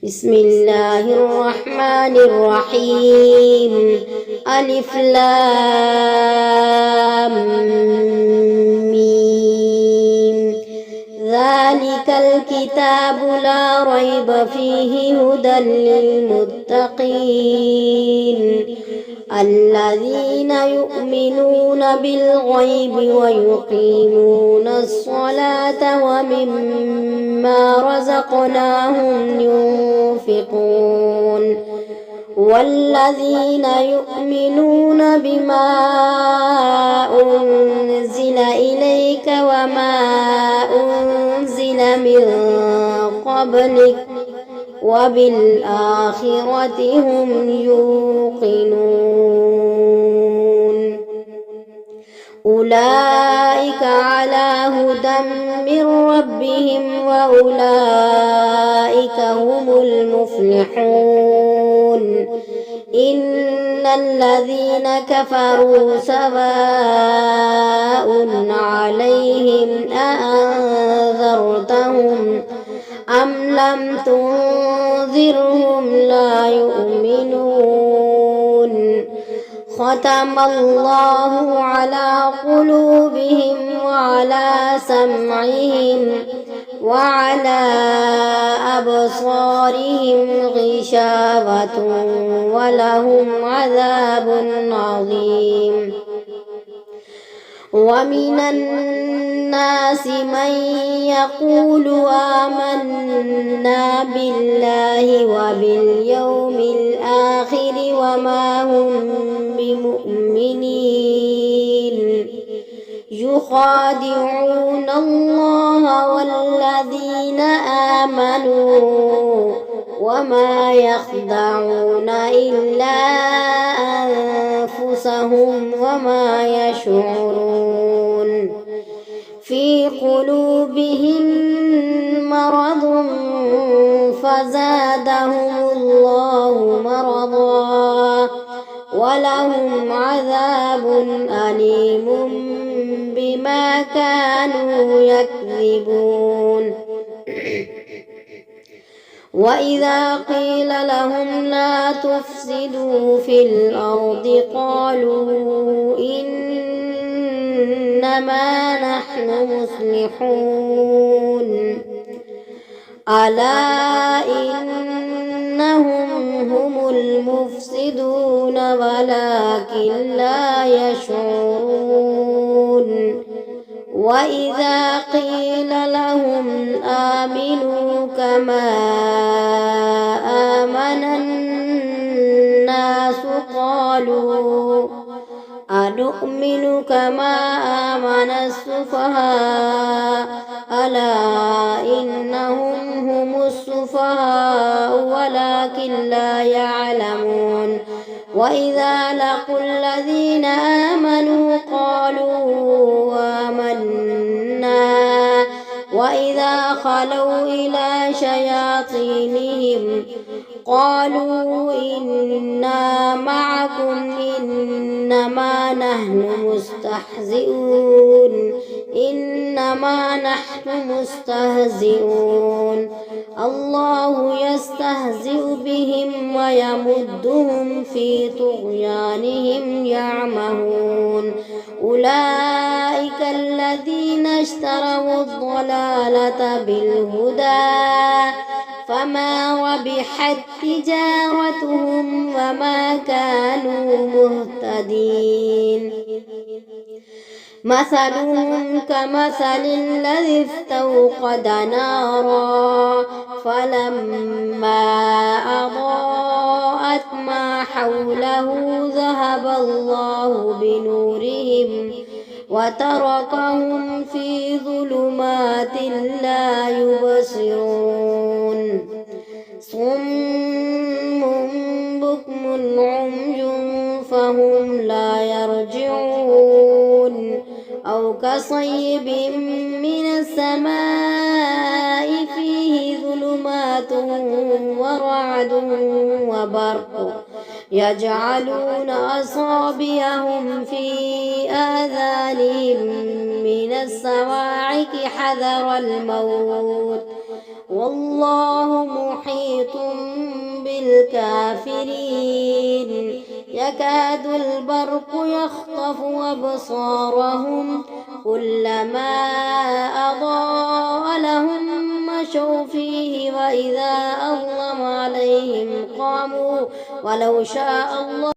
بسم الله الرحمن الرحيم. ألف لام ميم. ذلك الكتاب لا ريب فيه هدى للمتقين الذين يؤمنون بالغيب ويقيمون الصلاة ومما رزقناهم ينفقون والذين يؤمنون بما أنزل إليك وما أنزل من قبلك وبالآخرة هم يوقنون أولئك على هدى من ربهم وأولئك هم المفلحون إن الذين كفروا سواء عليهم أأنذرتهم أم لم تنذرهم لا يؤمنون ختم الله على قلوبهم وعلى سمعهم وعلى أبصارهم غشاوة ولهم عذاب عظيم ومن الناس من يقول آمنا بالله وباليوم الآخر وما هم بمؤمنين يخادعون الله والذين آمنوا وما يخدعون إلا أنفسهم وما يشعرون في قلوبهم مرض فزادهم الله مرضا ولهم عذاب أليم بما كانوا يكذبون وإذا قيل لهم لا تفسدوا في الأرض قالوا إنما نحن مصلحون ألا إنهم هم المفسدون ولكن لا يشعرون وإذا قيل لهم آمنوا كما آمن الناس قالوا أنؤمن كما آمن السفهاء ألا إنهم هم السفهاء ولكن لا يعلمون وإذا لقوا الذين آمنوا قالوا آمنا وإذا خلوا إلى شياطينهم قالوا إنا معكم إنما نحن مستهزئون الله يستهزئ بهم ويمدهم في طغيانهم يعمهون أولئك الذين اشتروا الضلالة بالهدى فما ربحت تجارتهم وما كانوا مهتدين مثلهم كمثل الذي استوقد نارا فلما أضاءت ما حوله ذهب الله بنورهم وتركهم في ظلمات لا يبصرون صم بكم عمي فهم لا يرجعون أو كصيب من السماء فيه ظلمات ورعد وبرق يجعلون أصابعهم في آذانهم من الصواعق حذر الموت والله محيط بالكافرين يكاد البرق يخطف أبصارهم كلما أضاء لهم مشوا فيه وإذا أظلم عليهم قاموا ولو شاء الله